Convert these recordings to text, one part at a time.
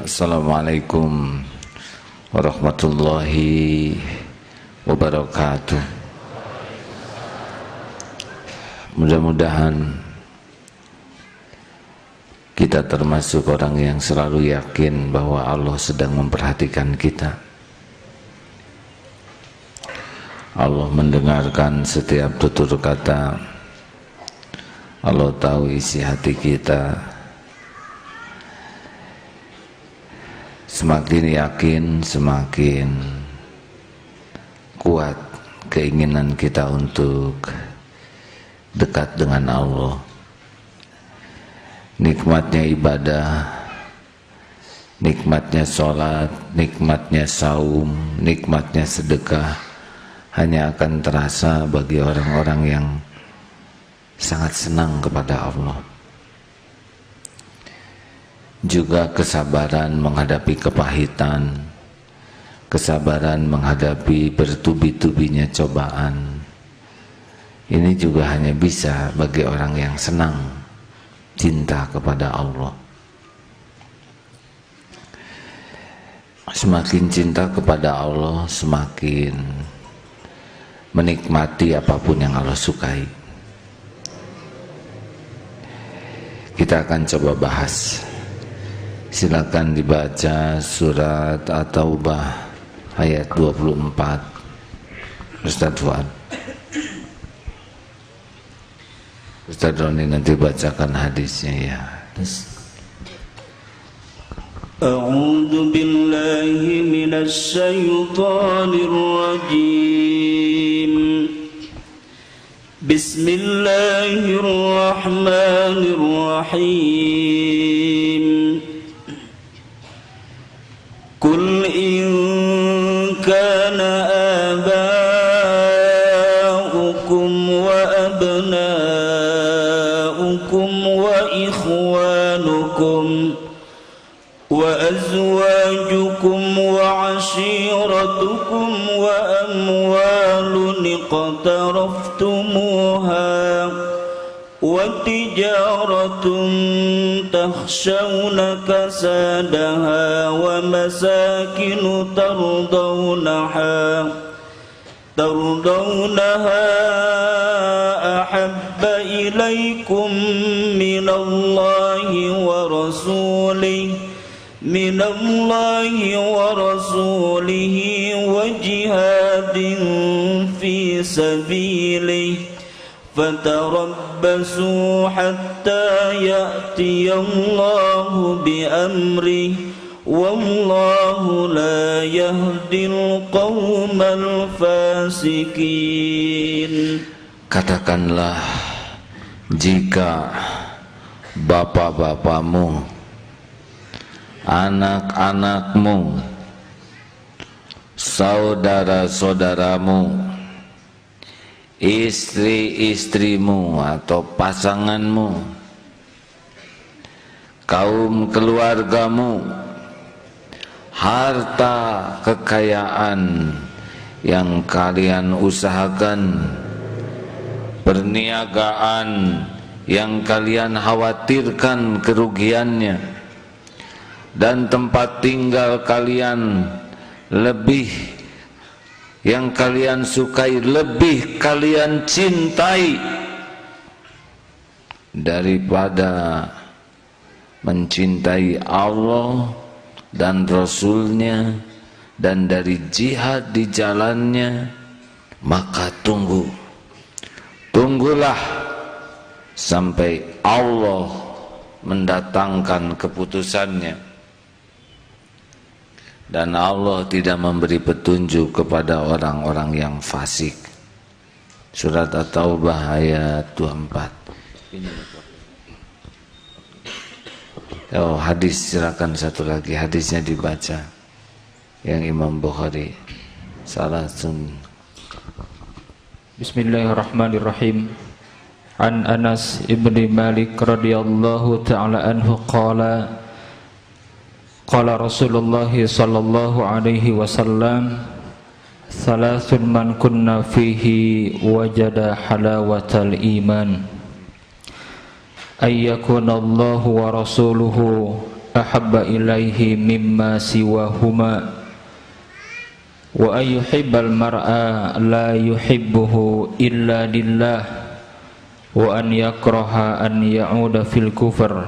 Assalamualaikum warahmatullahi wabarakatuh. Mudah-mudahan kita termasuk orang yang selalu yakin bahwa Allah sedang memperhatikan kita. Allah mendengarkan setiap tutur kata. Allah tahu isi hati kita. Semakin yakin, semakin kuat keinginan kita untuk dekat dengan Allah. Nikmatnya ibadah, nikmatnya sholat, nikmatnya saum, nikmatnya sedekah hanya akan terasa bagi orang-orang yang sangat senang kepada Allah. Juga kesabaran menghadapi kepahitan, kesabaran menghadapi bertubi-tubinya cobaan. Ini juga hanya bisa bagi orang yang senang cinta kepada Allah. Semakin cinta kepada Allah, semakin menikmati apapun yang Allah sukai. Kita akan coba bahas. Silakan dibaca surat At-Taubah ayat 24. Ustaz Fuad. Ustaz Roni nanti bacakan hadisnya ya. A'udzu billahi minasy syaithanir rajim. Bismillahirrahmanirrahim. Qul in kana aba'ukum wa abna'ukum wa ikhwanukum wa azwajukum wa ashiratukum wa amwalun iqtaraftumuha wa tijaratun takhshawna kasadaha wa masakinu tardawnaha ahabba ilaykum minallahi wa rasulihi wa jihadin fi sabilihi fatarabbasu hatta ya'tiyallahu bi'amrihi wallahu la yahdil qawmal fasikin. Katakanlah, jika bapak-bapakmu, anak-anakmu, saudara-saudaramu, istri-istrimu atau pasanganmu, kaum keluargamu, harta kekayaan yang kalian usahakan, perniagaan yang kalian khawatirkan kerugiannya, dan tempat tinggal kalian lebih yang kalian sukai, lebih kalian cintai daripada mencintai Allah dan Rasulnya dan dari jihad di jalannya, maka tunggulah sampai Allah mendatangkan keputusannya. Dan Allah tidak memberi petunjuk kepada orang-orang yang fasik. Surat At-Taubah ayat 24. Oh, hadis, silakan satu lagi hadisnya dibaca. Yang Imam Bukhari salah sun. Bismillahirrahmanirrahim. An Anas ibni Malik radhiyallahu ta'ala anhu qala qala Rasulullah sallallahu alaihi wasallam thalathun man kunna fihi wajada halawatal iman ayyakuna Allah wa rasuluhu ahabba ilaihi mimma siwahuma wa ayyuhibbal mar'a la yuhibbuhu illa lillah wa an yakraha an ya'uda fil kufr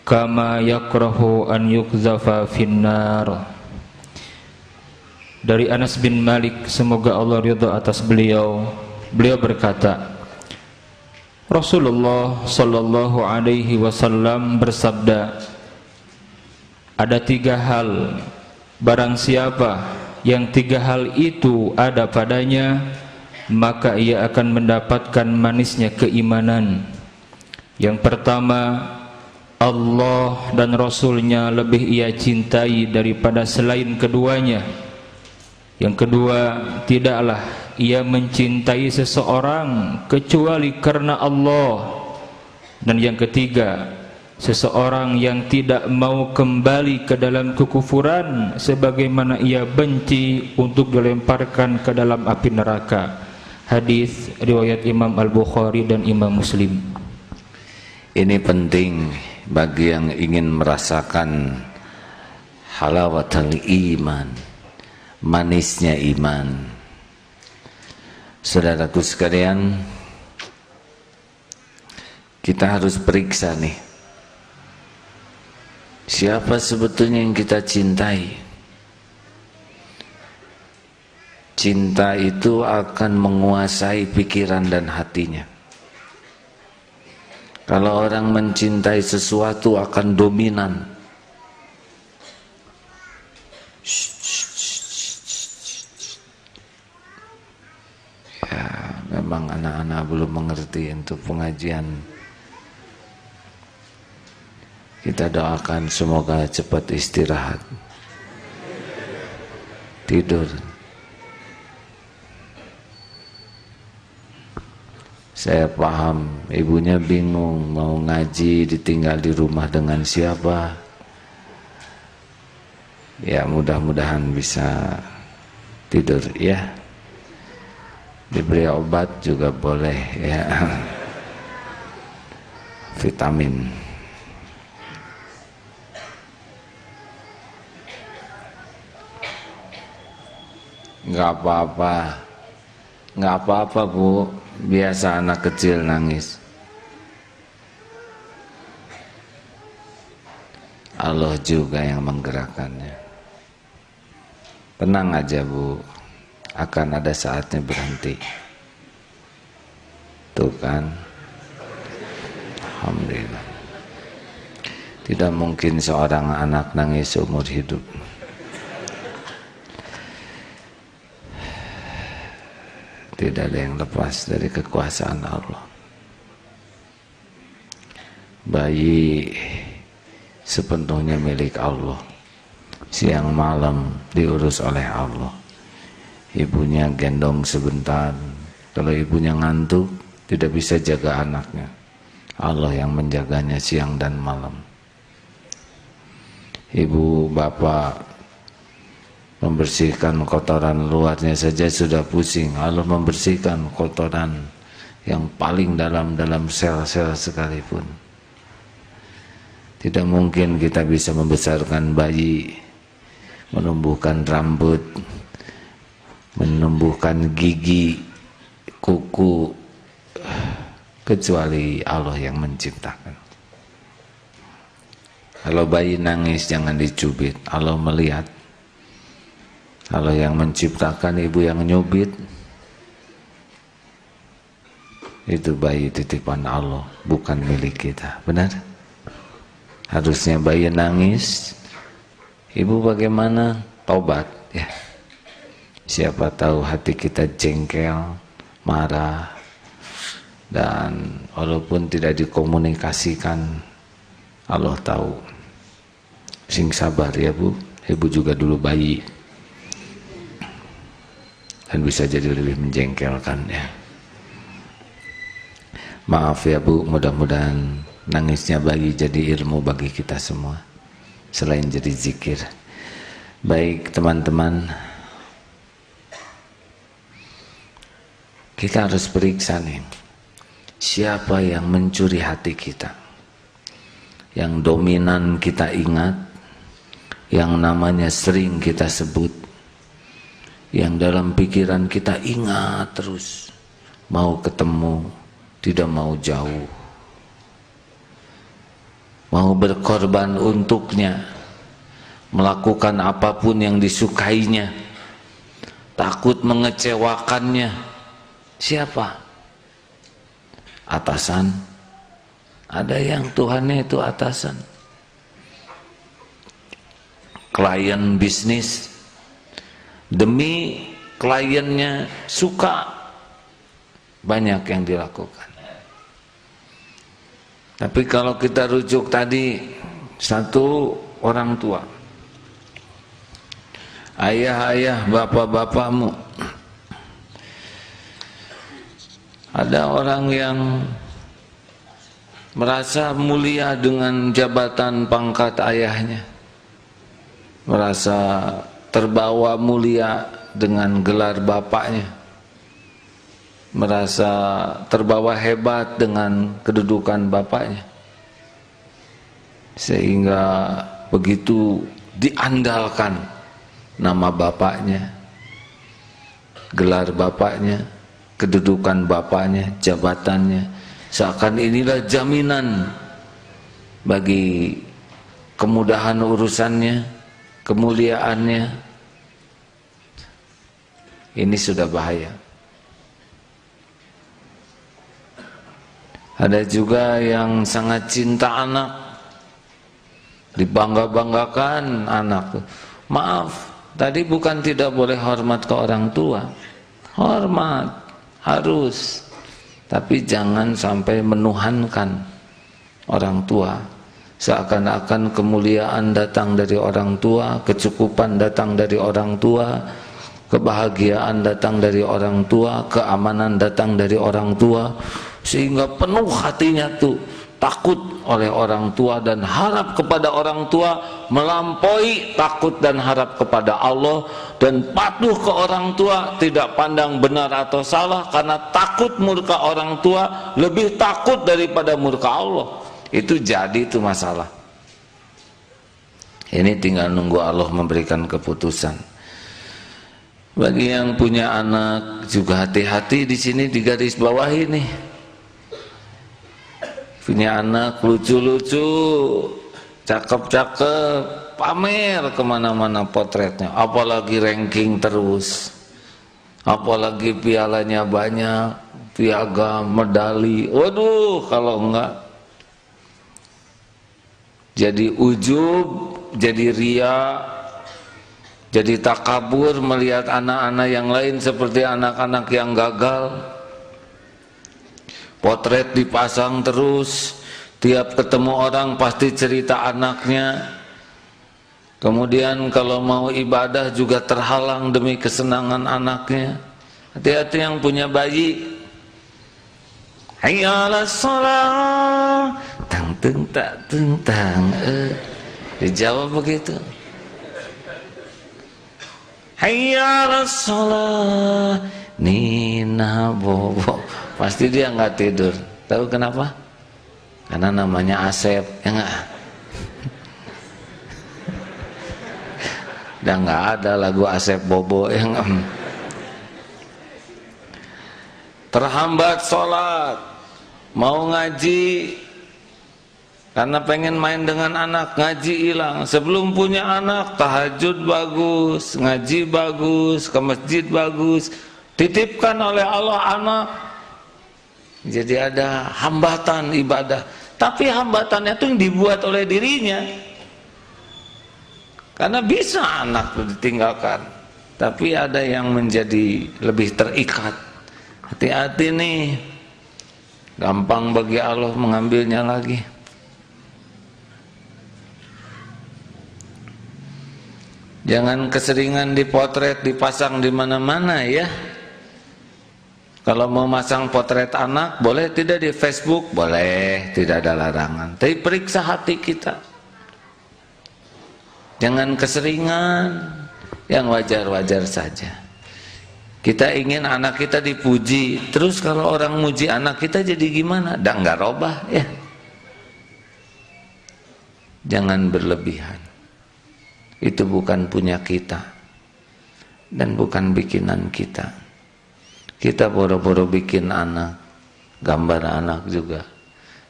kama yakrahu an yukzafa finnar. Dari Anas bin Malik, semoga Allah ridha atas beliau, beliau berkata, Rasulullah sallallahu alaihi wasallam bersabda, ada 3 hal, barang siapa yang 3 hal itu ada padanya, maka ia akan mendapatkan manisnya keimanan. Yang pertama, Allah dan Rasulnya lebih ia cintai daripada selain keduanya. Yang kedua, tidaklah ia mencintai seseorang kecuali karena Allah. Dan yang ketiga, seseorang yang tidak mau kembali ke dalam kekufuran sebagaimana ia benci untuk dilemparkan ke dalam api neraka. Hadis riwayat Imam Al-Bukhari dan Imam Muslim. Ini penting bagi yang ingin merasakan halawatul iman, manisnya iman. Saudaraku sekalian, kita harus periksa nih, siapa sebetulnya yang kita cintai. Cinta itu akan menguasai pikiran dan hatinya. Kalau orang mencintai sesuatu akan dominan. Ya, memang anak-anak belum mengerti untuk pengajian. Kita doakan semoga cepat istirahat, tidur. Saya paham, ibunya bingung mau ngaji, ditinggal di rumah dengan siapa. Ya, mudah-mudahan bisa tidur ya. Diberi obat juga boleh ya. Vitamin. Enggak apa-apa. Enggak apa-apa, Bu. Biasa anak kecil nangis. Allah juga yang menggerakkannya. Tenang aja, Bu. Akan ada saatnya berhenti. Tuh kan. Alhamdulillah. Tidak mungkin seorang anak nangis seumur hidup. Tidak ada yang lepas dari kekuasaan Allah. Bayi sepenuhnya milik Allah. Siang malam diurus oleh Allah. Ibunya gendong sebentar. Kalau ibunya ngantuk, tidak bisa jaga anaknya. Allah yang menjaganya siang dan malam. Ibu, bapak membersihkan kotoran luarnya saja sudah pusing. Allah membersihkan kotoran yang paling dalam sel-sel sekalipun. Tidak mungkin kita bisa membesarkan bayi, menumbuhkan rambut, menumbuhkan gigi, kuku, kecuali Allah yang menciptakan. Kalau bayi nangis jangan dicubit, Allah melihat. Kalau yang menciptakan, ibu yang nyubit, itu bayi titipan Allah, bukan milik kita. Benar? Harusnya bayi nangis, ibu bagaimana? Tobat ya. Siapa tahu hati kita jengkel, marah, dan walaupun tidak dikomunikasikan, Allah tahu. Sing sabar ya, Bu. Ibu juga dulu bayi. Dan bisa jadi lebih menjengkelkan ya. Maaf ya, Bu, mudah-mudahan nangisnya bayi jadi ilmu bagi kita semua selain jadi zikir. Baik teman-teman, kita harus periksa nih, siapa yang mencuri hati kita, yang dominan kita ingat, yang namanya sering kita sebut, yang dalam pikiran kita ingat terus, mau ketemu, tidak mau jauh, mau berkorban untuknya, melakukan apapun yang disukainya, takut mengecewakannya. Siapa? Atasan. Ada yang Tuhannya itu atasan. Klien bisnis, demi kliennya suka, banyak yang dilakukan. Tapi kalau kita rujuk tadi, satu orang tua, ayah-ayah, bapak-bapakmu, ada orang yang merasa mulia dengan jabatan pangkat ayahnya, merasa terbawa mulia dengan gelar bapaknya, merasa terbawa hebat dengan kedudukan bapaknya, sehingga begitu diandalkan nama bapaknya, gelar bapaknya, kedudukan bapaknya, jabatannya, seakan inilah jaminan bagi kemudahan urusannya, kemuliaannya. Ini sudah bahaya. Ada juga yang sangat cinta anak, dibangga-banggakan anak. Maaf, tadi bukan tidak boleh hormat ke orang tua, hormat, harus, tapi jangan sampai menuhankan orang tua, seakan-akan kemuliaan datang dari orang tua, kecukupan datang dari orang tua, kebahagiaan datang dari orang tua, keamanan datang dari orang tua, sehingga penuh hatinya tuh takut oleh orang tua dan harap kepada orang tua melampaui takut dan harap kepada Allah, dan patuh ke orang tua, tidak pandang benar atau salah, karena takut murka orang tua lebih takut daripada murka Allah. Itu jadi itu masalah. Ini tinggal nunggu Allah memberikan keputusan. Bagi yang punya anak juga hati-hati di sini, di garis bawah ini. Punya anak lucu-lucu, cakep-cakep, pamer kemana-mana potretnya, apalagi ranking terus, apalagi pialanya banyak, piagam, medali. Waduh, kalau enggak jadi ujub, jadi ria, jadi takabur melihat anak-anak yang lain seperti anak-anak yang gagal. Potret dipasang terus, tiap ketemu orang pasti cerita anaknya. Kemudian kalau mau ibadah juga terhalang demi kesenangan anaknya. Hati-hati yang punya bayi. Hayya 'alas shalah, tang teng tak teng tang. Dijawab begitu. Hayya 'alas shalah, Nina bobo. Pasti dia nggak tidur. Tahu kenapa? Karena namanya Asep, ya nggak? Udah nggak ada lagu Asep Bobo, ya nggak? Terhambat sholat, mau ngaji, karena pengen main dengan anak, ngaji hilang. Sebelum punya anak, tahajud bagus, ngaji bagus, ke masjid bagus, titipkan oleh Allah anak. Jadi ada hambatan ibadah, tapi hambatannya itu yang dibuat oleh dirinya. Karena bisa anak ditinggalkan, tapi ada yang menjadi lebih terikat. Hati-hati nih, gampang bagi Allah mengambilnya lagi. Jangan keseringan dipotret, dipasang di mana-mana ya. Kalau mau masang potret anak, boleh tidak di Facebook? Boleh, tidak ada larangan. Tapi periksa hati kita. Jangan keseringan, yang wajar-wajar saja. Kita ingin anak kita dipuji, terus kalau orang muji anak kita jadi gimana? Dah nggak robah ya. Jangan berlebihan. Itu bukan punya kita dan bukan bikinan kita. Kita boro-boro bikin anak, gambar anak juga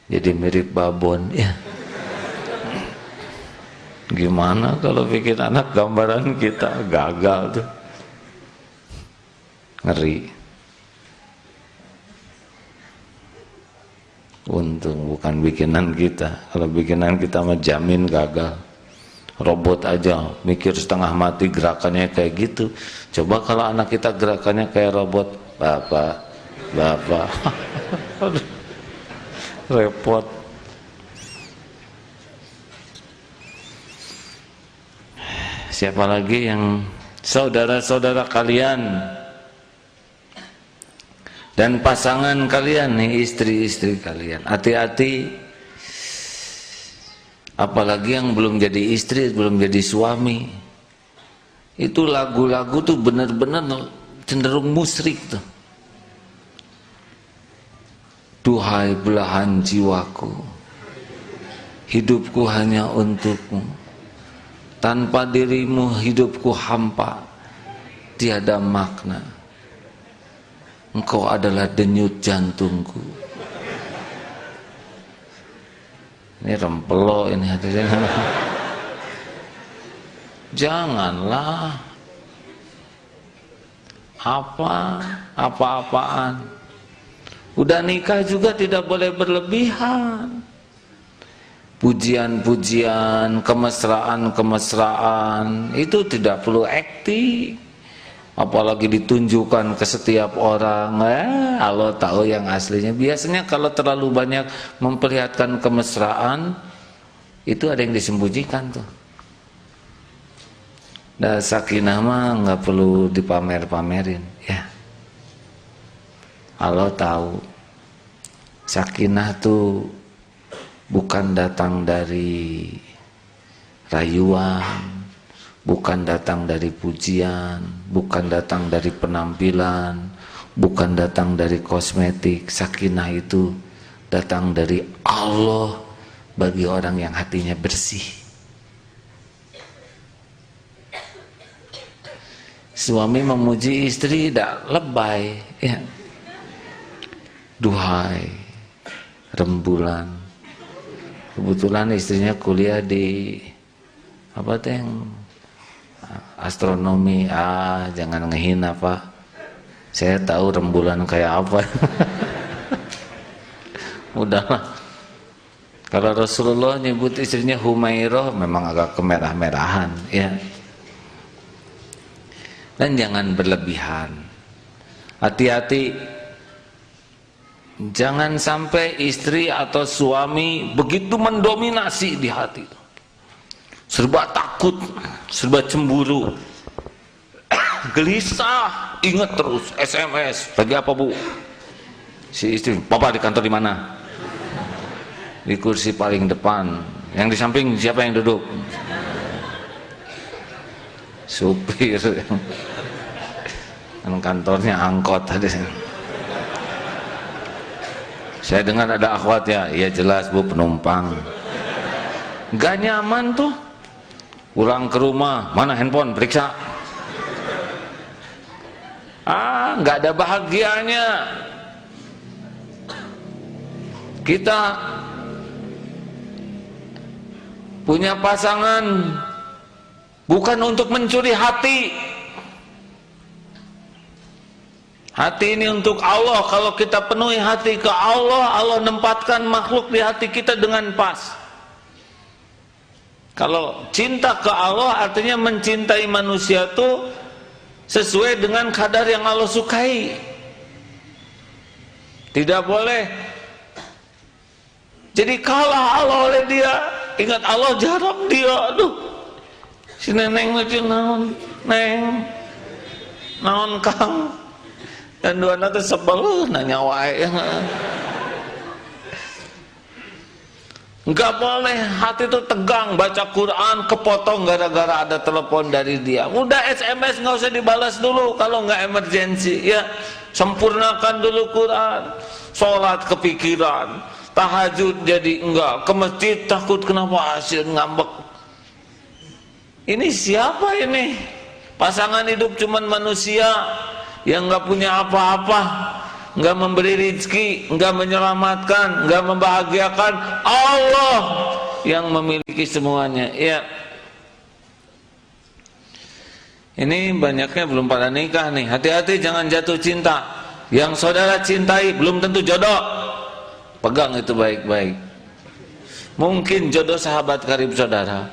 jadi mirip babon ya. Gimana kalau bikin anak gambaran kita gagal tuh, ngeri. Untung bukan bikinan kita. Kalau bikinan kita mah jamin gagal. Robot aja mikir setengah mati gerakannya kayak gitu. Coba kalau anak kita gerakannya kayak robot, bapak repot. Siapa lagi yang saudara-saudara kalian dan pasangan kalian nih, istri-istri kalian, hati-hati. Apalagi yang belum jadi istri, belum jadi suami, itu lagu-lagu tuh benar-benar cenderung musyrik tuh. Duhai belahan jiwaku, hidupku hanya untukmu, tanpa dirimu hidupku hampa, tiada makna. Engkau adalah denyut jantungku. Ini rempelo ini hatinya. Janganlah apa-apaan. Udah nikah juga tidak boleh berlebihan. Pujian-pujian, kemesraan-kemesraan itu tidak perlu akting. Apalagi ditunjukkan ke setiap orang. Allah tahu yang aslinya. Biasanya kalau terlalu banyak memperlihatkan kemesraan, itu ada yang disembunyikan tuh. Dan sakinah mah nggak perlu dipamer-pamerin ya. Allah tahu sakinah tuh bukan datang dari rayuan, bukan datang dari pujian, bukan datang dari penampilan, bukan datang dari kosmetik. Sakinah itu datang dari Allah bagi orang yang hatinya bersih. Suami memuji istri tidak lebay ya. Duhai rembulan. Kebetulan istrinya kuliah di apa tuh yang astronomi. Jangan ngehina Pak, saya tahu rembulan kayak apa. Udahlah. Kalau Rasulullah nyebut istrinya Humairah, memang agak kemerah-merahan ya. Dan jangan berlebihan. Hati-hati, jangan sampai istri atau suami begitu mendominasi di hati, serba takut, serba cemburu, gelisah. Ingat terus SMS, lagi apa Bu? Si istri, Papa di kantor di mana? Di kursi paling depan. Yang di samping siapa yang duduk? Supir. Kan kantornya angkot tadi. Saya dengar ada akhwat ya. Iya jelas Bu, penumpang. Gak nyaman tuh. Pulang ke rumah, mana handphone, periksa. Gak ada bahagianya. Kita punya pasangan bukan untuk mencuri hati. Hati ini untuk Allah. Kalau kita penuhi hati ke Allah, Allah nempatkan makhluk di hati kita dengan pas. Kalau cinta ke Allah artinya mencintai manusia itu sesuai dengan kadar yang Allah sukai. Tidak boleh jadi kalah Allah oleh dia. Ingat Allah jarang dia. Aduh, si neneng lucu naon, neng naon kang. Dan dua nanti sebel nanya wae. Enggak boleh hati itu tegang baca Quran kepotong gara-gara ada telepon dari dia. Udah SMS nggak usah dibalas dulu kalau nggak emergensi ya. Sempurnakan dulu Quran. Sholat kepikiran, tahajud jadi enggak, ke masjid takut kenapa hasil ngambek. Ini siapa ini? Pasangan hidup cuman manusia yang enggak punya apa-apa, enggak memberi rezeki, enggak menyelamatkan, enggak membahagiakan. Allah yang memiliki semuanya. Ya. Ini banyaknya belum pada nikah nih. Hati-hati jangan jatuh cinta. Yang saudara cintai belum tentu jodoh. Pegang itu baik-baik. Mungkin jodoh sahabat karib saudara.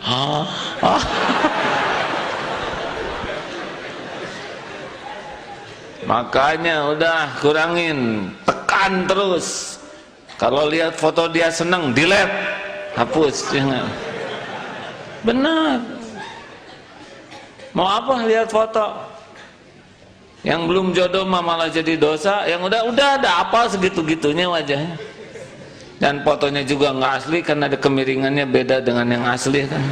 Makanya udah kurangin, tekan terus. Kalau lihat foto dia seneng, delete, hapus, jangan. Benar. Mau apa lihat foto? Yang belum jodoh malah jadi dosa. Yang udah ada apa segitu-gitunya wajahnya. Dan fotonya juga nggak asli karena ada kemiringannya beda dengan yang asli kan.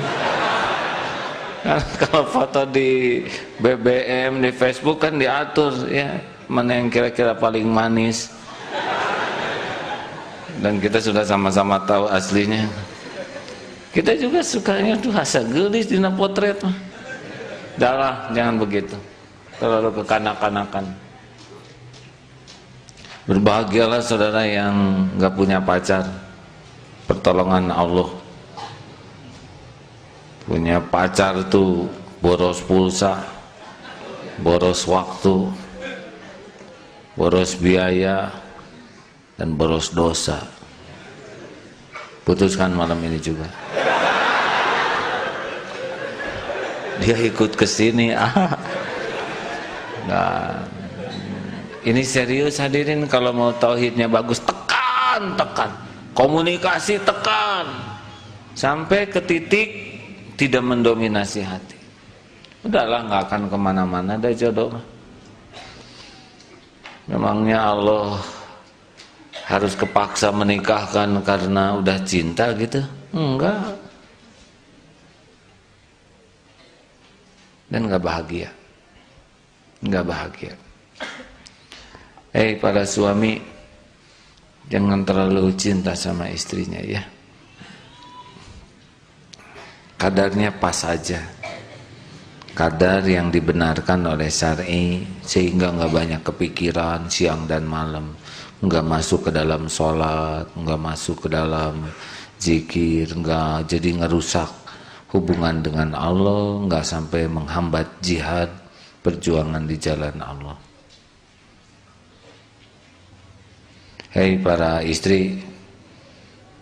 Kalau foto di BBM, di Facebook kan diatur ya, mana yang kira-kira paling manis. Dan kita sudah sama-sama tahu aslinya. Kita juga sukanya tuh asa gelis dina potret mah. Dahlah, jangan begitu. Terlalu kekanak-kanakan. Berbahagialah saudara yang nggak punya pacar. Pertolongan Allah. Punya pacar tuh boros pulsa, boros waktu, boros biaya, dan boros dosa. Putuskan malam ini juga. Dia ikut ke sini. Nah, ini serius hadirin, kalau mau tauhidnya bagus tekan. Komunikasi tekan sampai ke titik tidak mendominasi hati. Udahlah, nggak akan kemana-mana dah jodoh. Memangnya Allah harus kepaksa menikahkan karena udah cinta gitu? Enggak. Dan nggak bahagia, nggak bahagia. Para suami, jangan terlalu cinta sama istrinya ya. Kadarnya pas aja, kadar yang dibenarkan oleh syar'i, sehingga nggak banyak kepikiran siang dan malam, nggak masuk ke dalam sholat, nggak masuk ke dalam zikir, nggak jadi ngerusak hubungan dengan Allah, nggak sampai menghambat jihad perjuangan di jalan Allah. Para istri,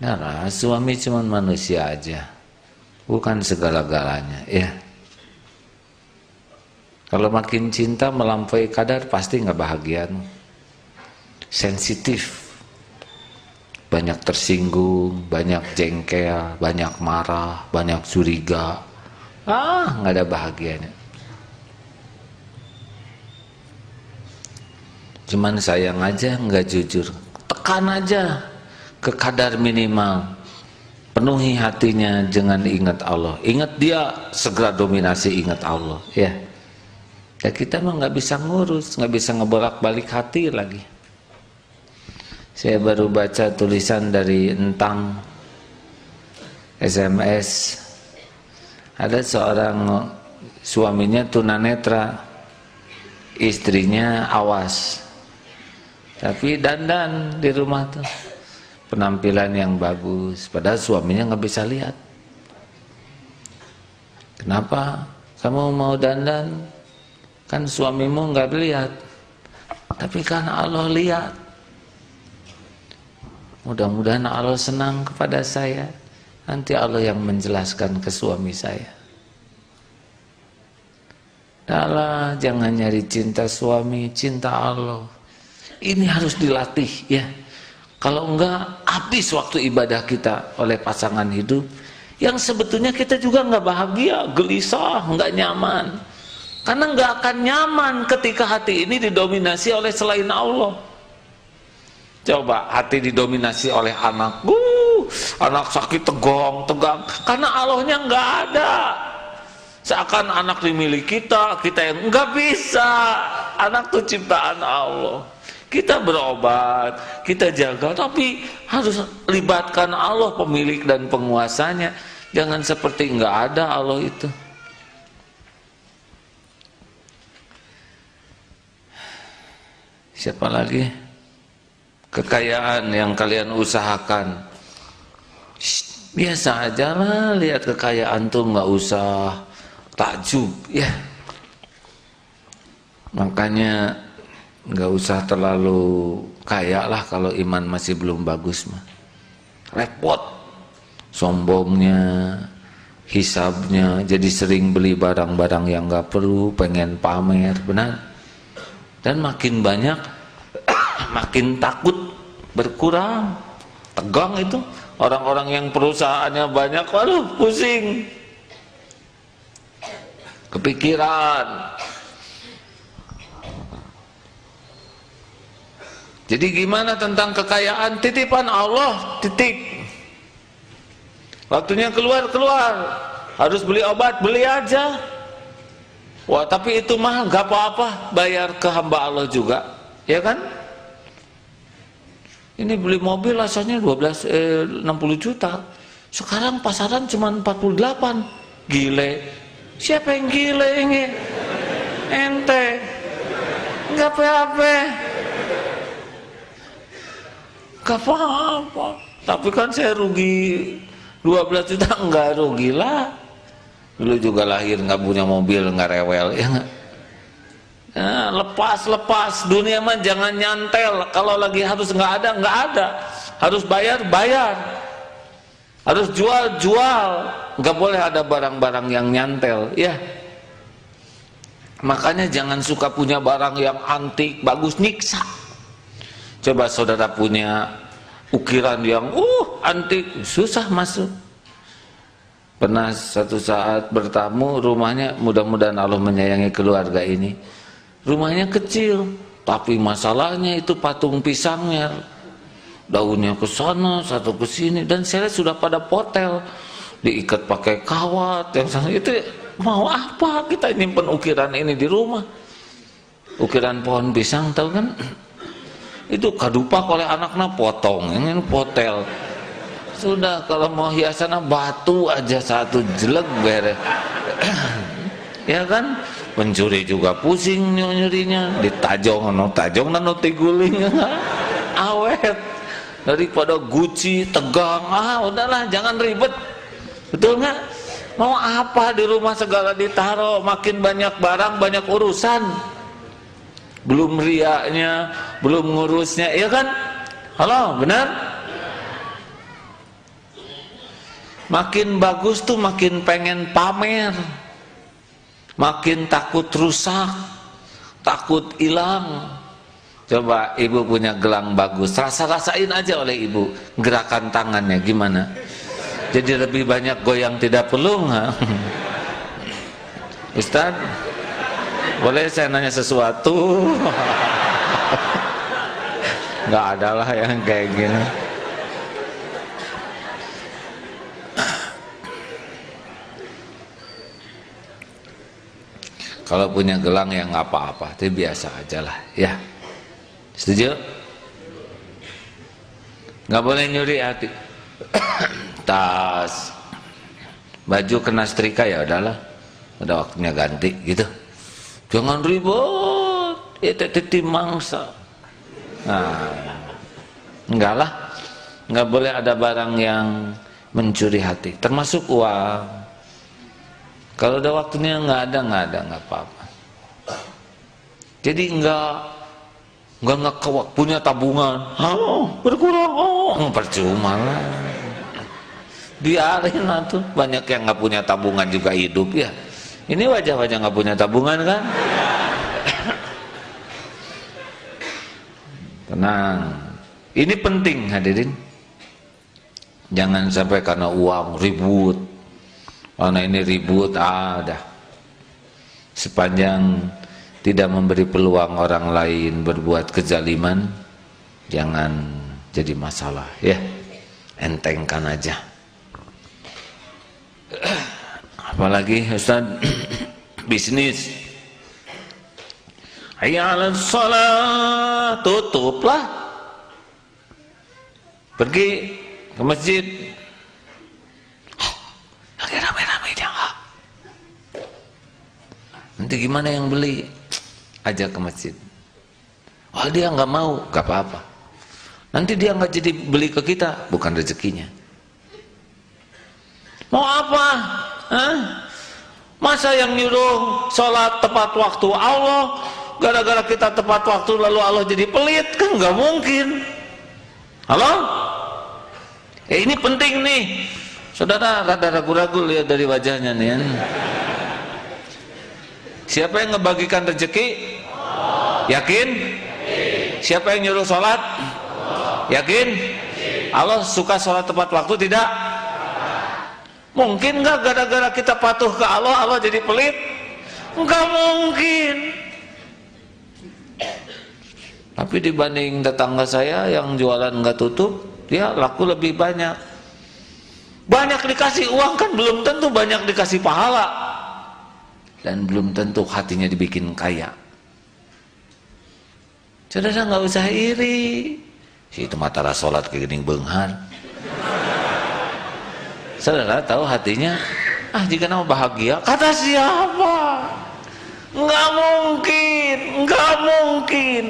nah suami cuma manusia aja, bukan segala-galanya ya. Kalau makin cinta melampaui kadar pasti nggak bahagia, sensitif, banyak tersinggung, banyak jengkel, banyak marah, banyak curiga. Nggak ada bahagianya. Cuman sayang aja nggak jujur. Tekan aja ke kadar minimal. Penuhi hatinya, jangan ingat Allah. Ingat dia, segera dominasi ingat Allah. Ya kita mah nggak bisa ngurus, nggak bisa ngebolak-balik hati lagi. Saya baru baca tulisan dari Entang SMS. Ada seorang suaminya tunanetra, istrinya awas, tapi dandan di rumah tuh, penampilan yang bagus, padahal suaminya nggak bisa lihat. Kenapa kamu mau dandan? Kan suamimu nggak lihat, tapi kan Allah lihat. Mudah-mudahan Allah senang kepada saya. Nanti Allah yang menjelaskan ke suami saya. Dahlah, jangan nyari cinta suami, cinta Allah. Ini harus dilatih ya. Kalau enggak, habis waktu ibadah kita oleh pasangan hidup yang sebetulnya kita juga enggak bahagia, gelisah, enggak nyaman. Karena enggak akan nyaman ketika hati ini didominasi oleh selain Allah. Coba hati didominasi oleh anak, anak sakit tegang, karena Allahnya enggak ada. Seakan anak dimiliki kita yang enggak bisa. Anak itu ciptaan Allah. Kita berobat, kita jaga, tapi harus libatkan Allah pemilik dan penguasanya. Jangan seperti nggak ada Allah itu. Siapa lagi? Kekayaan yang kalian usahakan. Biasa aja lah, lihat kekayaan tuh nggak usah takjub ya. Makanya nggak usah terlalu kaya lah kalau iman masih belum bagus mah. Repot, sombongnya, hisabnya, jadi sering beli barang-barang yang nggak perlu, pengen pamer, benar. Dan makin banyak, makin takut berkurang, tegang itu. Orang-orang yang perusahaannya banyak, waduh pusing, kepikiran. Jadi gimana tentang kekayaan? Titipan Allah, titik. Waktunya keluar, harus beli obat, beli aja. Wah, tapi itu mahal, gak apa-apa, bayar ke hamba Allah juga, ya kan? Ini beli mobil asalnya 60 juta. Sekarang pasaran cuma 48. Gile. Siapa yang gile ini? Ente. Enggak apa-apa. Enggak apa-apa. Tapi kan saya rugi 12 juta, enggak rugi lah. Dulu juga lahir enggak punya mobil, enggak rewel, ya enggak? Ya, lepas dunia mah jangan nyantel. Kalau lagi harus nggak ada, harus bayar, harus jual, nggak boleh ada barang-barang yang nyantel ya. Makanya jangan suka punya barang yang antik bagus, nyiksa. Coba saudara punya ukiran yang antik, susah masuk. Pernah satu saat bertamu rumahnya, mudah-mudahan Allah menyayangi keluarga ini. Rumahnya kecil, tapi masalahnya itu patung pisangnya, daunnya ke sana, satu ke sini, dan saya sudah pada potel, diikat pakai kawat, yang sana itu mau apa kita nyimpen ukiran ini di rumah? Ukiran pohon pisang, tahu kan? Itu kadupak oleh anaknya, potong, ini potel. Sudah kalau mau hiasannya batu aja satu jelek beres. Ya kan? Pencuri juga pusing nyurinya, ditajong nano tiguling, awet. Daripada Gucci tegang, udahlah jangan ribet, betul nggak? Mau apa di rumah segala ditaruh, makin banyak barang banyak urusan, belum riaknya, belum ngurusnya, ya kan? Halo, benar? Makin bagus tuh makin pengen pamer. Makin takut rusak, takut hilang. Coba ibu punya gelang bagus, rasain aja oleh ibu gerakan tangannya gimana. Jadi lebih banyak goyang tidak perlu nggak? Ustaz, boleh saya nanya sesuatu? Nggak ada lah yang kayak gini. Kalau punya gelang yang apa-apa, itu biasa aja lah, ya. Setuju? Nggak boleh nyuri hati. Tas, baju kena setrika ya udahlah, udah waktunya ganti gitu. Jangan ribut, itu mangsa. Nah, enggak lah, nggak boleh ada barang yang mencuri hati, termasuk uang. Kalau udah waktunya nggak ada, nggak apa-apa. Jadi nggak ngekewak, punya tabungan, berkurang, percuma lah. Biarin lah tuh, banyak yang nggak punya tabungan juga hidup ya. Ini wajah-wajah nggak punya tabungan kan? Tenang, ini penting hadirin. Jangan sampai karena uang ribut. Karena ini ribut, dah. Sepanjang tidak memberi peluang orang lain berbuat kezaliman, jangan jadi masalah, ya. Entengkan aja. Apalagi Ustaz, bisnis. hayya 'alas shalah, tutuplah. Pergi ke masjid, lagi rame-ramenya. Nanti gimana yang beli? Ajak ke masjid. Oh dia nggak mau, nggak apa-apa. Nanti dia nggak jadi beli ke kita, bukan rezekinya. Mau apa? Hah? Masa yang nyuruh sholat tepat waktu Allah, gara-gara kita tepat waktu lalu Allah jadi pelit? Kan nggak mungkin. Halo? Ini penting nih. Saudara rada ragu-ragu lihat dari wajahnya nih. Siapa yang ngebagikan rezeki? Yakin? Siapa yang nyuruh sholat? Yakin? Allah suka sholat tepat waktu tidak? Mungkin nggak gara-gara kita patuh ke Allah, Allah jadi pelit? Nggak mungkin. Tapi dibanding tetangga saya yang jualan nggak tutup, dia laku lebih banyak. Banyak dikasih uang kan belum tentu banyak dikasih pahala, dan belum tentu hatinya dibikin kaya. Saudara nggak usah iri. Si itu matara sholat ke gening beunghar. Saudara tahu hatinya, jika nama bahagia, kata siapa? Nggak mungkin, nggak mungkin.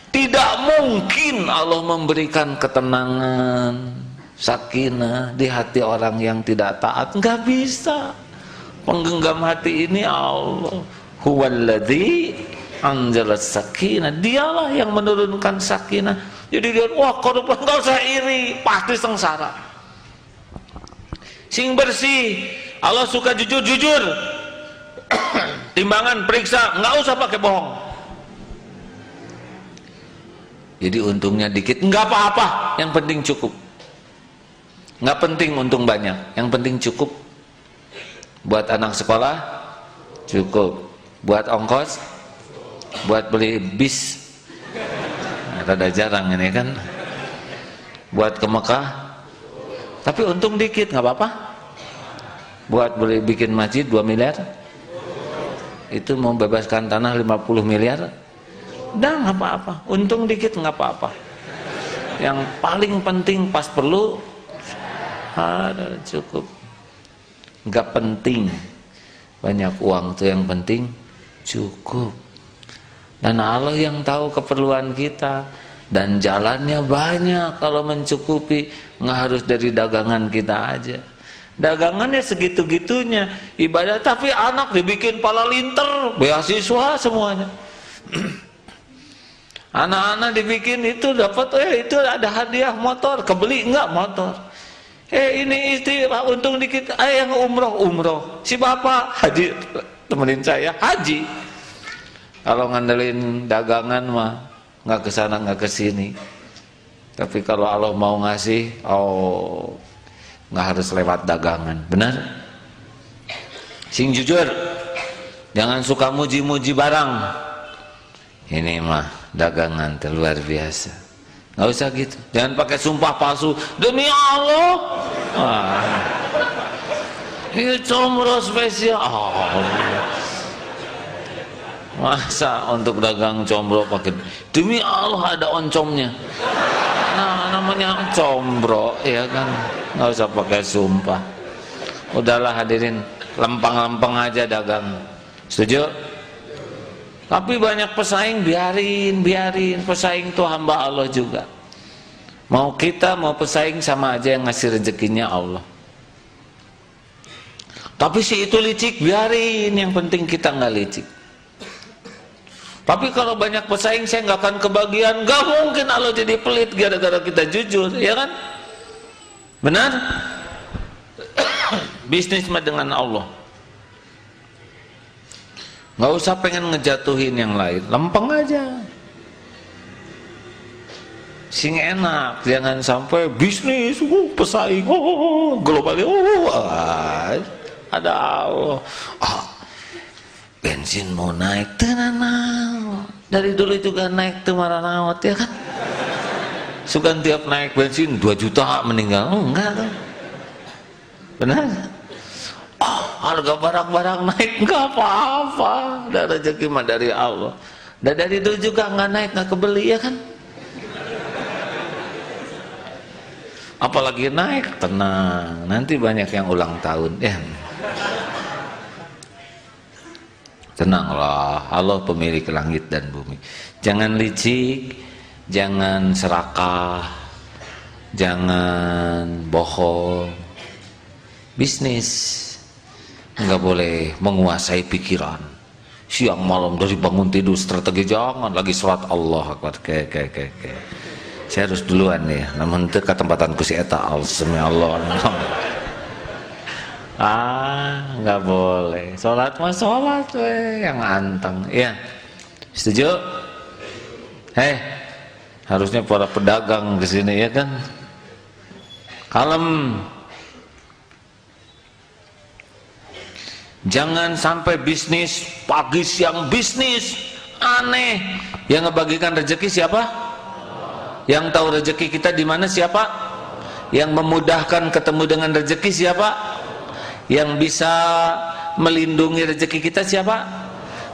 Tidak mungkin Allah memberikan ketenangan, sakinah di hati orang yang tidak taat. Nggak bisa. Penggenggam hati ini Allah. Huwaladzi anzalas sakinah. Dialah yang menurunkan sakinah. Jadi dia, wah korban nggak usah iri, pasti sengsara. Sing bersih, Allah suka jujur-jujur. Timbangan periksa, nggak usah pakai bohong. Jadi untungnya dikit, nggak apa-apa, yang penting cukup. Nggak penting untung banyak, yang penting cukup. Buat anak sekolah, cukup. Buat ongkos, buat beli bis, rada jarang ini kan. Buat ke Mekah, tapi untung dikit, nggak apa-apa. Buat beli bikin masjid 2 miliar, itu mau bebaskan tanah 50 miliar, udah nggak apa-apa. Untung dikit nggak apa-apa. Yang paling penting pas perlu, ada cukup. Nggak penting banyak uang tuh, yang penting cukup. Dan Allah yang tahu keperluan kita, dan jalannya banyak kalau mencukupi. Nggak harus dari dagangan kita aja. Dagangannya segitu-gitunya, ibadah, tapi anak dibikin pala linter, beasiswa semuanya. Anak-anak dibikin itu dapat, itu ada hadiah motor, kebeli enggak motor. Ini istri untung dikit, yang umroh. Si bapak haji, temenin saya haji. Kalau ngandelin dagangan mah nggak kesana nggak kesini. Tapi kalau Allah mau ngasih, nggak harus lewat dagangan, benar? Sing jujur, jangan suka muji-muji barang. Ini mah dagangan luar biasa. Nggak usah gitu. Jangan pakai sumpah palsu. Demi Allah. Ini comro spesial. Masa untuk dagang combro pakai demi Allah ada oncomnya. Nah, namanya combro, ya kan. Nggak usah pakai sumpah. Udahlah hadirin, lempeng-lempeng aja dagang. Setuju? Tapi banyak pesaing, biarin. Pesaing itu hamba Allah juga. Mau kita mau pesaing sama aja, yang ngasih rezekinya Allah. Tapi si itu licik, biarin. Yang penting kita nggak licik. Tapi kalau banyak pesaing, saya nggak akan kebagian. Nggak mungkin Allah jadi pelit gara-gara kita jujur, ya kan? Benar? Bisnis mah dengan Allah. Nggak usah pengen ngejatuhin yang lain, lempeng aja. Sing enak, jangan sampai bisnis, pesaing, global, ada Allah. Bensin mau naik, tenang. Dari dulu juga naik tuh maranawat, ya kan? Sukan tiap naik bensin 2 juta meninggal, enggak tuh. Benar? harga barang-barang naik, nggak apa-apa, udah rezeki mah dari Allah. Dan dari itu juga nggak naik, nggak kebeli, ya kan? Apalagi naik, tenang, nanti banyak yang ulang tahun, ya. Tenanglah, Allah pemilik langit dan bumi. Jangan licik, jangan serakah, jangan bohong. Bisnis nggak boleh menguasai pikiran. Siang malam dari bangun tidur strategi, jangan lagi sholat Allah Akbar. Saya harus duluan ya, namun itu ketempatanku si eta Allah. Nggak boleh. Sholat mah sholat yang anteng. Ya, setuju? Harusnya para pedagang di sini, ya kan? Kalem. Jangan sampai bisnis pagi siang bisnis, aneh. Yang ngebagikan rezeki siapa? Yang tahu rezeki kita di mana siapa? Yang memudahkan ketemu dengan rezeki siapa? Yang bisa melindungi rezeki kita siapa?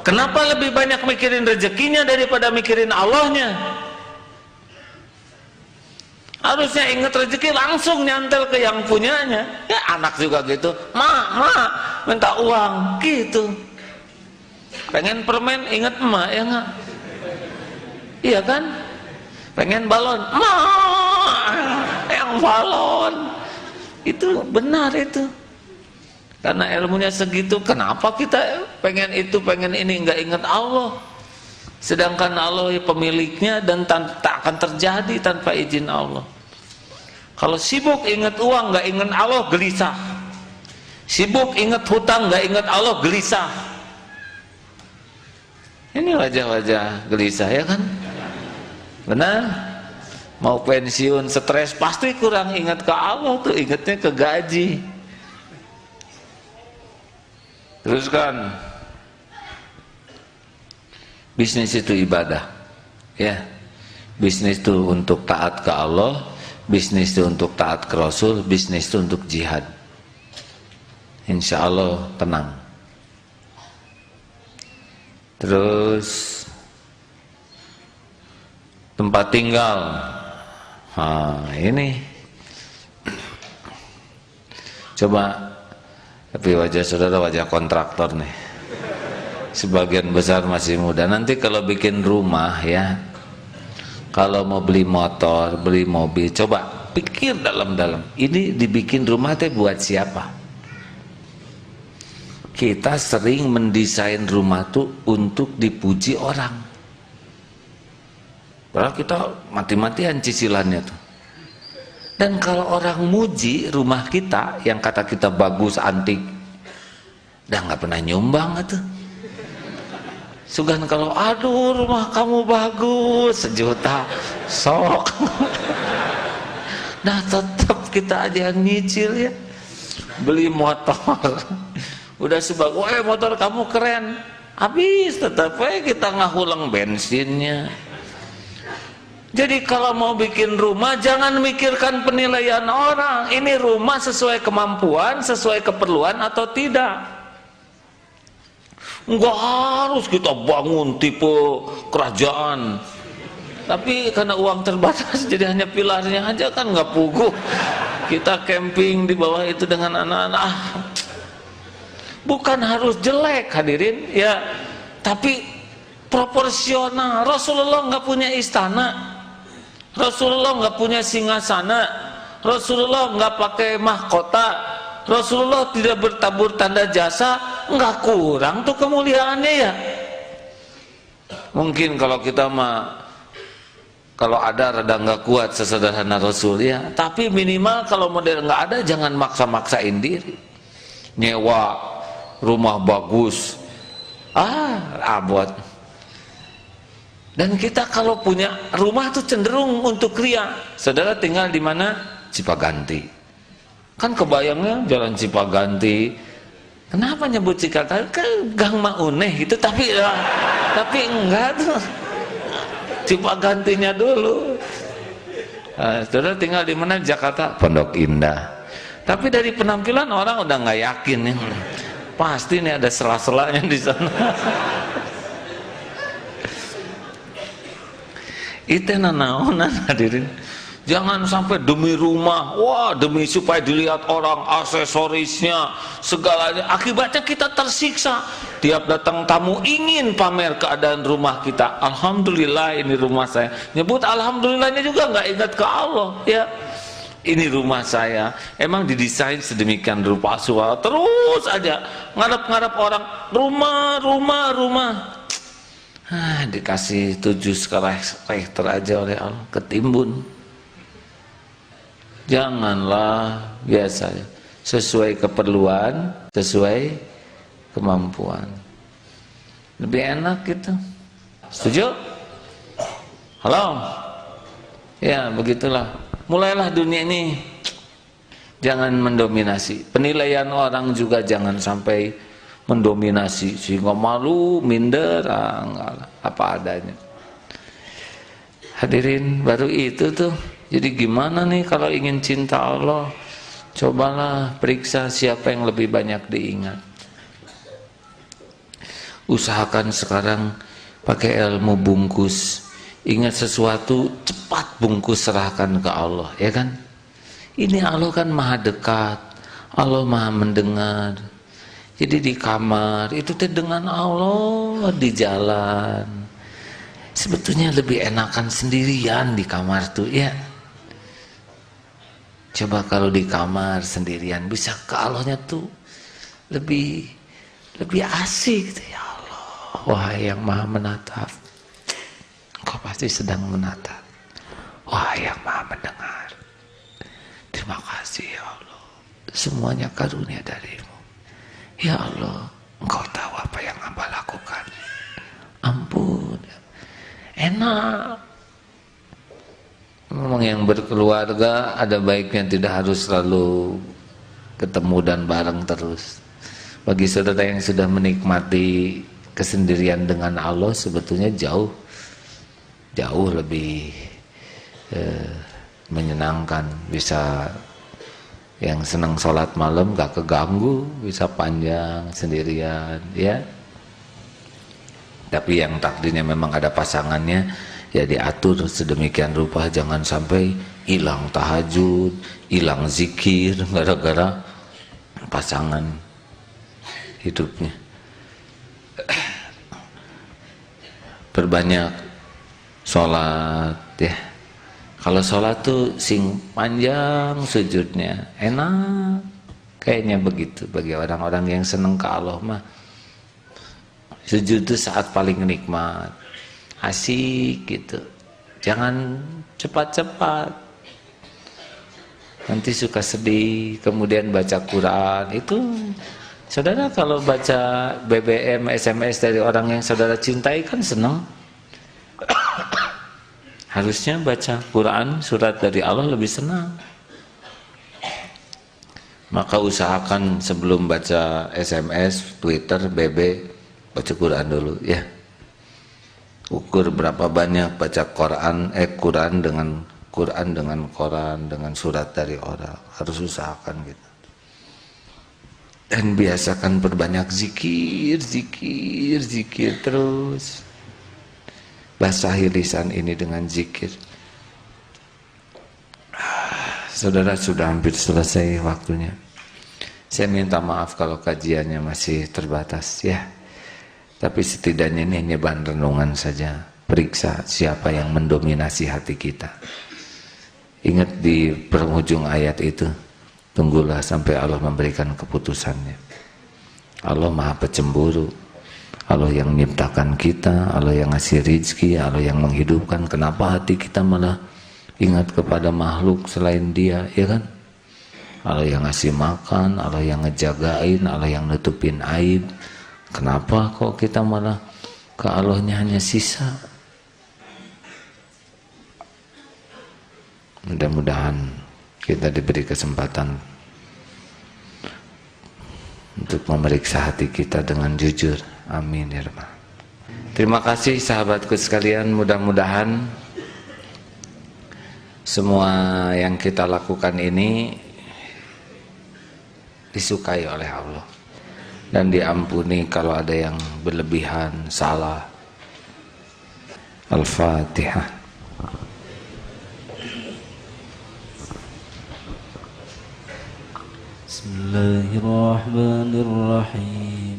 Kenapa lebih banyak mikirin rezekinya daripada mikirin Allahnya? Harusnya ingat rezeki langsung nyantel ke yang punyanya. Ya anak juga gitu, mak minta uang gitu. Pengen permen ingat emak, ya nggak? Iya kan? Pengen balon, mak yang balon. Itu benar itu. Karena ilmunya segitu, kenapa kita pengen itu, pengen ini, nggak ingat Allah? Sedangkan Allah pemiliknya dan tak akan terjadi tanpa izin Allah. Kalau sibuk ingat uang, nggak ingat Allah, gelisah. Sibuk ingat hutang, nggak ingat Allah, gelisah. Ini wajah-wajah gelisah, ya kan? Benar? Mau pensiun stres, pasti kurang ingat ke Allah tuh, ingatnya ke gaji. Terus kan, bisnis itu ibadah, ya. Bisnis itu untuk taat ke Allah, bisnis itu untuk taat ke Rasul, bisnis itu untuk jihad. Insya Allah tenang. Terus tempat tinggal, ini coba. Tapi wajah saudara wajah kontraktor nih. Sebagian besar masih muda. Nanti kalau bikin rumah, ya, kalau mau beli motor, beli mobil, coba pikir dalam-dalam. Ini dibikin rumah teh buat siapa? Kita sering mendesain rumah tuh untuk dipuji orang. Padahal kita mati-matian cicilannya tuh. Dan kalau orang muji rumah kita, yang kata kita bagus, antik, dah nggak pernah nyumbang tuh. Sugan kalau aduh rumah kamu bagus 1 juta, sok. Nah tetap kita aja yang nyicil, ya. Beli motor, udah sebagus, motor kamu keren, habis tetap kita ngahulang bensinnya. Jadi kalau mau bikin rumah jangan mikirkan penilaian orang. Ini rumah sesuai kemampuan, sesuai keperluan atau tidak. Enggak harus kita bangun tipe kerajaan. Tapi karena uang terbatas jadi hanya pilarnya aja kan nggak puguh. Kita camping di bawah itu dengan anak-anak. Bukan harus jelek hadirin, ya. Tapi proporsional. Rasulullah nggak punya istana. Rasulullah nggak punya singgasana, Rasulullah nggak pakai mahkota, Rasulullah tidak bertabur tanda jasa, nggak kurang tuh kemuliaannya, ya. Mungkin kalau kita mah, kalau ada rada nggak kuat sesederhana Rasul, ya. Tapi minimal kalau model nggak ada, jangan maksa-maksain diri. Nyewa rumah bagus, abot. Dan kita kalau punya rumah tuh cenderung untuk ria. Saudara tinggal di mana? Cipaganti. Kan kebayangnya jalan Cipaganti. Kenapa nyebut Cipaganti? Kan Gang Mauneh gitu, tapi enggak tuh. Cipagantinya dulu. Saudara tinggal di mana? Jakarta, Pondok Indah. Tapi dari penampilan orang udah nggak yakin, ya. pasti nih ada sela-selanya di sana. Itu nanaonan hadirin. Jangan sampai demi rumah, wah demi supaya dilihat orang, aksesorisnya, segalanya, akibatnya kita tersiksa. Tiap datang tamu ingin pamer keadaan rumah kita. Alhamdulillah ini rumah saya. Nyebut alhamdulillahnya juga nggak ingat ke Allah, ya. Ini rumah saya, emang didesain sedemikian rupa suara, terus aja ngarep-ngarep orang, rumah. Dikasih 7 skala Richter aja oleh Allah, ketimbun. Janganlah biasa, sesuai keperluan, sesuai kemampuan. Lebih enak gitu. Setuju? Halo? Ya begitulah. Mulailah dunia ini jangan mendominasi. Penilaian orang juga jangan sampai mendominasi sehingga malu, minder, enggak lah, apa adanya. Hadirin, baru itu tuh. Jadi gimana nih kalau ingin cinta Allah? Cobalah periksa siapa yang lebih banyak diingat. Usahakan sekarang pakai ilmu bungkus. Ingat sesuatu, cepat bungkus serahkan ke Allah, ya kan? Ini Allah kan maha dekat, Allah maha mendengar. Jadi di kamar itu dengan Allah, di jalan. Sebetulnya lebih enakan sendirian di kamar tuh, ya. Coba kalau di kamar sendirian bisa ke Allahnya tuh lebih asik gitu, ya Allah. Wahai yang maha menatap, Engkau pasti sedang menatap. Wahai yang maha mendengar, terima kasih ya Allah, semuanya karunia darimu. Ya Allah, Engkau tahu apa yang hamba lakukan. Ampun. Enak. Memang yang berkeluarga ada baiknya tidak harus selalu ketemu dan bareng terus. Bagi saudara yang sudah menikmati kesendirian dengan Allah, sebetulnya jauh lebih menyenangkan. Bisa yang senang sholat malam gak keganggu, bisa panjang sendirian, ya. Tapi yang takdirnya memang ada pasangannya, ya diatur sedemikian rupa, jangan sampai hilang tahajud, hilang zikir gara-gara pasangan hidupnya. Perbanyak sholat, ya. Kalau sholat tuh sing panjang sujudnya, enak. Kayaknya begitu bagi orang-orang yang seneng ke Allah mah. Sujud itu saat paling nikmat, asik gitu. Jangan cepat-cepat, nanti suka sedih. Kemudian baca Quran itu, saudara kalau baca BBM, SMS dari orang yang saudara cintai kan senang. Harusnya baca Quran, surat dari Allah lebih senang. Maka usahakan sebelum baca SMS, Twitter, BB, baca Quran dulu, ya. Ukur berapa banyak baca Quran dengan Quran dengan surat dari orang. Harus usahakan gitu. Dan biasakan perbanyak zikir terus. Basahi lisan ini dengan zikir. Saudara, sudah hampir selesai waktunya. Saya minta maaf kalau kajiannya masih terbatas, ya. Tapi setidaknya ini hanya bahan renungan saja. Periksa siapa yang mendominasi hati kita. Ingat di penghujung ayat itu, tunggulah sampai Allah memberikan keputusannya. Allah maha pecemburu. Allah yang menciptakan kita, Allah yang ngasih rizki, Allah yang menghidupkan. Kenapa hati kita malah ingat kepada makhluk selain Dia, ya kan? Allah yang ngasih makan, Allah yang ngejagain, Allah yang nutupin aib. Kenapa kok kita malah ke Allahnya hanya sisa? Mudah-mudahan kita diberi kesempatan untuk memeriksa hati kita dengan jujur. Amin ya Rabbal. Terima kasih sahabatku sekalian, mudah-mudahan semua yang kita lakukan ini disukai oleh Allah. dan diampuni kalau ada yang berlebihan, salah. Al-Fatihah. Bismillahirrahmanirrahim.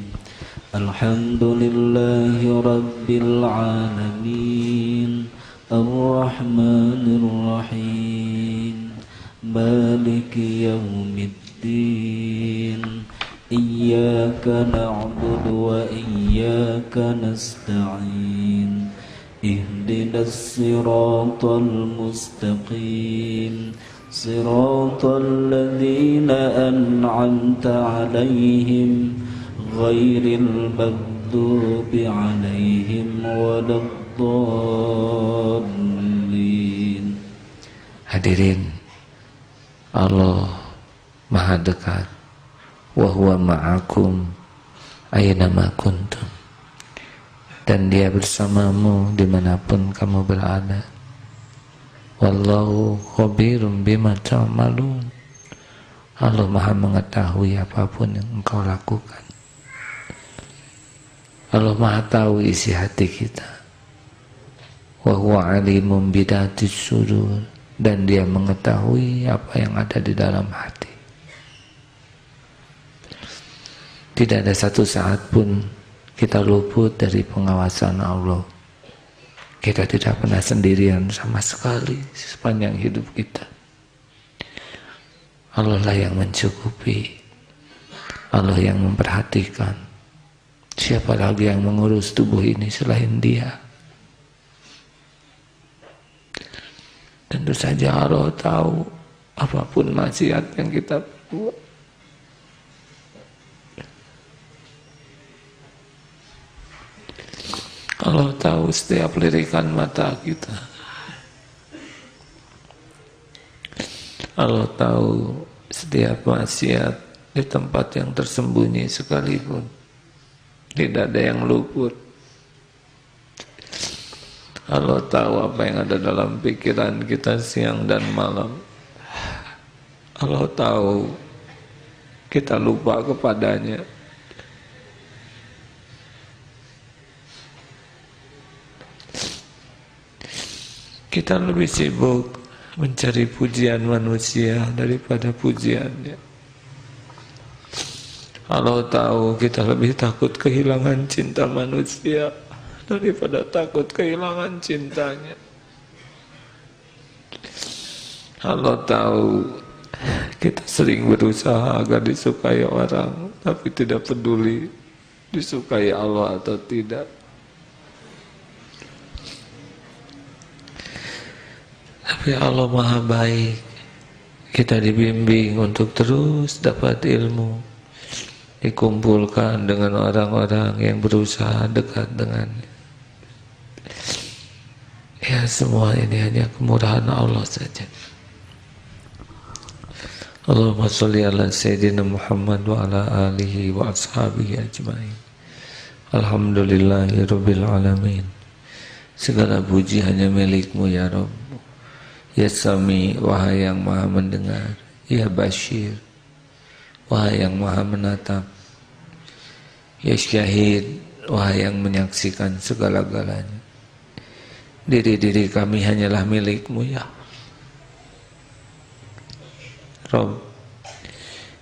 Alhamdulillahi rabbil alamin. Ar-Rahmanir-Rahim. Maliki yaumiddin. Iyyaka na'budu wa iyyaka nasta'in. Ihdinas siratal mustaqim. Siratal ladzina an'amta 'alaihim ghairil maghdubi 'alaihim waladdallin. Hadirin, Allah Maha dekat. Wa huwa ma'akum aynama kuntum. Dan Dia bersamamu dimanapun kamu berada. Wallahu khabirum bima ta'malun. Allah Maha mengetahui apapun yang engkau lakukan. Allah Maha tahu isi hati kita. Wa huwa alimun bidatis sudur. Dan Dia mengetahui apa yang ada di dalam hati. Tidak ada satu saat pun kita luput dari pengawasan Allah. Kita tidak pernah sendirian sama sekali sepanjang hidup kita. Allah lah yang mencukupi. Allah yang memperhatikan. Siapa lagi yang mengurus tubuh ini selain Dia? Tentu saja Allah tahu apapun maksiat yang kita buat. Allah tahu setiap lirikan mata kita. Allah tahu setiap maksiat di tempat yang tersembunyi sekalipun. Tidak ada yang luput. Allah tahu apa yang ada dalam pikiran kita siang dan malam. Allah tahu kita lupa kepadanya. Kita lebih sibuk mencari pujian manusia daripada pujiannya. Allah tahu kita lebih takut kehilangan cinta manusia daripada takut kehilangan cintanya. Allah tahu kita sering berusaha agar disukai orang, tapi tidak peduli disukai Allah atau tidak. Tapi Allah Maha baik. Kita dibimbing untuk terus dapat ilmu, dikumpulkan dengan orang-orang yang berusaha dekat dengannya. Ya, semua ini hanya kemurahan Allah saja. Allahumma sholli ala Sayyidina Muhammad wa ala alihi wa ashabihi ajma'in. Alhamdulillahi rabbil alamin. Segala puji hanya milik-Mu ya Rabb. Ya Sami, wahai yang maha mendengar. Ya Bashir, wahai yang maha menatap. Ya Syahid, wahai yang menyaksikan segala-galanya. Diri-diri kami hanyalah milik-Mu ya Rabb.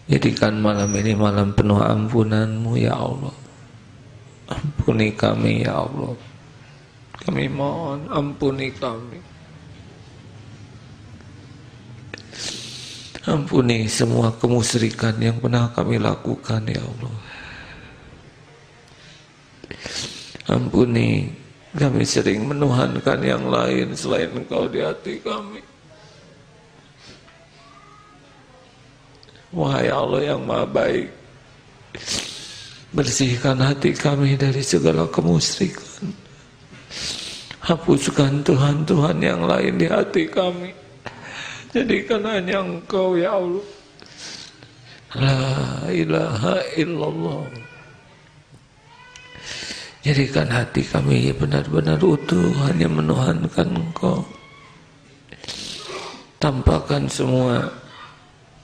Jadikan malam ini malam penuh ampunan-Mu ya Allah. Ampuni kami ya Allah. Kami mohon ampuni kami. Ampuni semua kemusyrikan yang pernah kami lakukan ya Allah. Ampuni kami sering menuhankan yang lain selain Engkau di hati kami. Wahai Allah yang Maha baik, bersihkan hati kami dari segala kemusyrikan. Hapuskan Tuhan-Tuhan yang lain di hati kami. Jadikan hanya Engkau ya Allah. La ilaha illallah. Jadikan hati kami benar-benar utuh hanya menuhankan Engkau. Tampakkan semua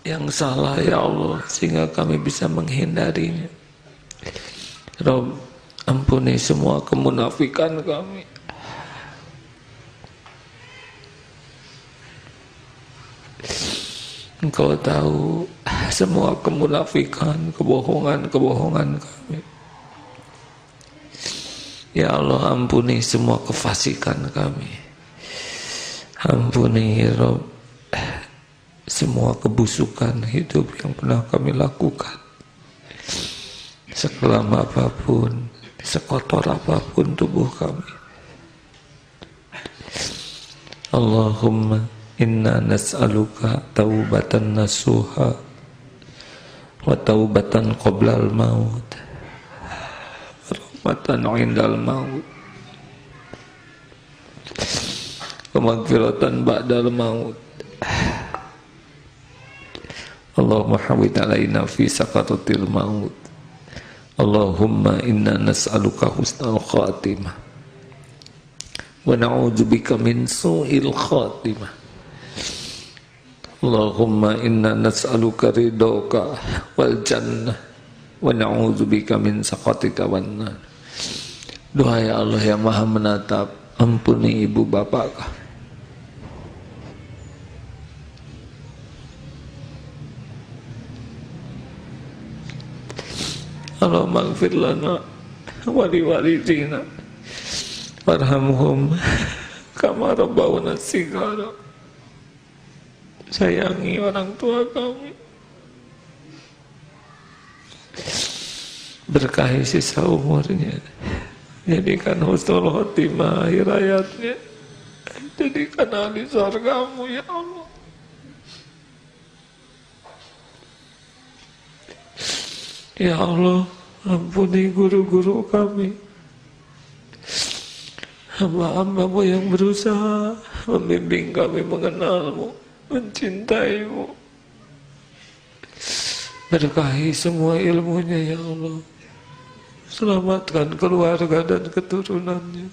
yang salah ya Allah, sehingga kami bisa menghindarinya. Rabb, ampuni semua kemunafikan kami. Engkau tahu semua kemunafikan, kebohongan kami. Ya Allah, ampuni semua kefasikan kami. Ampuni ya Rabb semua kebusukan hidup yang pernah kami lakukan. Sekelam apapun, sekotor apapun tubuh kami. Allahumma inna nas'aluka taubatan nasuha wa taubatan qoblal maut, rahmatan indal maut, wa maghfiratan ba'dal maut. Allahumma hawwid alaina fi sakaratil maut. Allahumma inna nas'aluka husnal khatimah wa na'udzubika min su'il khatimah. Allahumma inna nas'aluka ridhoka wal jannah wa na'udzubika min sakhatika wan nar. Doa ya Allah yang Maha Menatap, ampuni ibu bapak kami. Allahumma ighfir lana wa liwalidina warhamhum kama rabbawna shighara. Sayangi orang tua kami, berkahi sisa umurnya, jadikan husnul khotimah akhir hayatnya, jadikan ahli surgamu ya Allah. Ya Allah, ampuni guru-guru kami, hamba-hambamu yang berusaha membimbing kami mengenalmu, mencintaimu. Berkahi semua ilmunya ya Allah. Selamatkan keluarga dan keturunannya.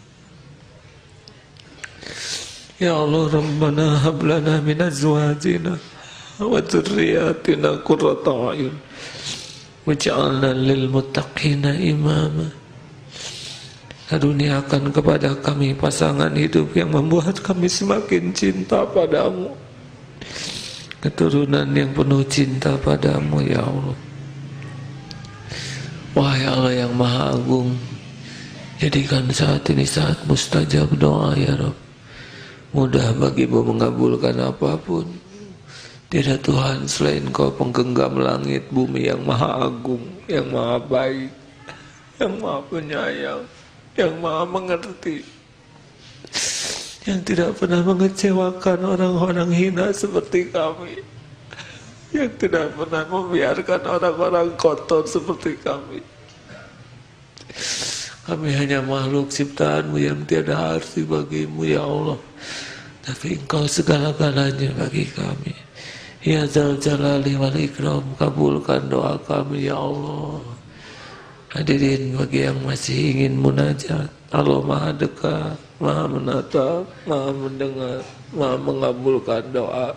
Ya Allah, Rabbana hablana min azwajina wa dzurriyyatina qurrata a'yun waj'alna lil muttaqina imama. Karuniakan kepada kami pasangan hidup yang membuat kami semakin cinta padamu, keturunan yang penuh cinta padamu ya Allah. Wahai Allah yang Maha Agung, jadikan saat ini saat mustajab doa ya Rabb. Mudah bagimu mengabulkan apapun. Tidak Tuhan selain Kau penggenggam langit bumi yang Maha Agung, yang Maha Baik, yang Maha Penyayang, yang Maha Mengerti, yang tidak pernah mengecewakan orang-orang hina seperti kami, yang tidak pernah membiarkan orang-orang kotor seperti kami. Kami hanya makhluk ciptaanmu yang tiada arti bagimu ya Allah, tapi Engkau segala-galanya bagi kami. Ya Dzal Jalali wal Ikram, kabulkan doa kami ya Allah. Hadirin bagi yang masih ingin munajat, Allah Maha Dekat, Maha Menatap, Maha Mendengar, Maha mengabulkan doa.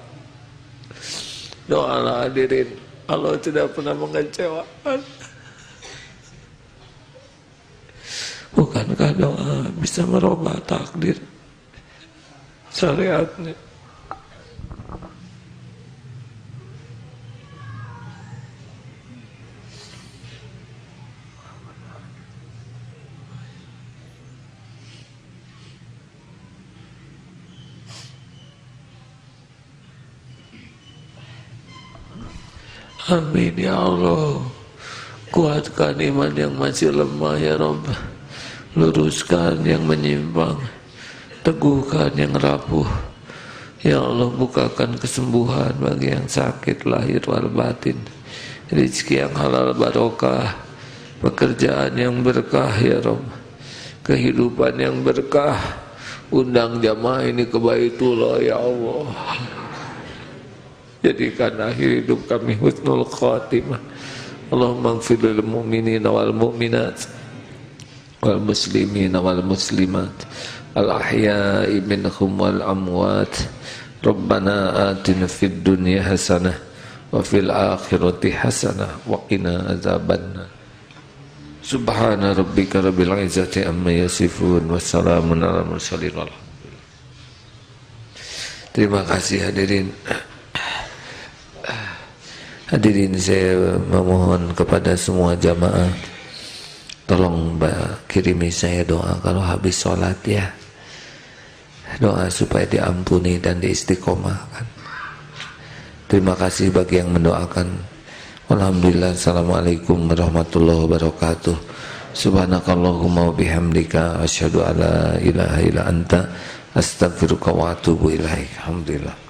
Doalah hadirin, Allah tidak pernah mengecewakan. Bukankah doa bisa merubah takdir syariatnya? Amin ya Allah. Kuatkan iman yang masih lemah ya Rabb. Luruskan yang menyimpang, teguhkan yang rapuh. Ya Allah, bukakan kesembuhan bagi yang sakit lahir wal batin, rezeki yang halal barokah, pekerjaan yang berkah ya Rabb, kehidupan yang berkah. Undang jamaah ini ke Baitullah ya Allah. Jadikan akhir hidup kami husnul khatimah. Allahumma ighfir lil mu'minina wal mu'minat wal muslimina wal muslimat al ahya'i minhum wal amwat. Rabbana atina fid dunya hasanah wa fil akhirati hasanah wa qina azabannar. Subhana rabbika rabbil izzati amma yasifun, wassalamun ala mursalin, walhamdulillah. Terima kasih hadirin. Hadirin, saya memohon kepada semua jamaah, tolong kirimi saya doa kalau habis sholat ya. Doa supaya diampuni dan diistiqomahkan. Terima kasih bagi yang mendoakan. Alhamdulillah. Assalamualaikum warahmatullahi wabarakatuh. Subhanakallahumma wa bihamdika asyhadu alla ilaha illa anta astaghfiruka wa atubu ilaik. Alhamdulillah.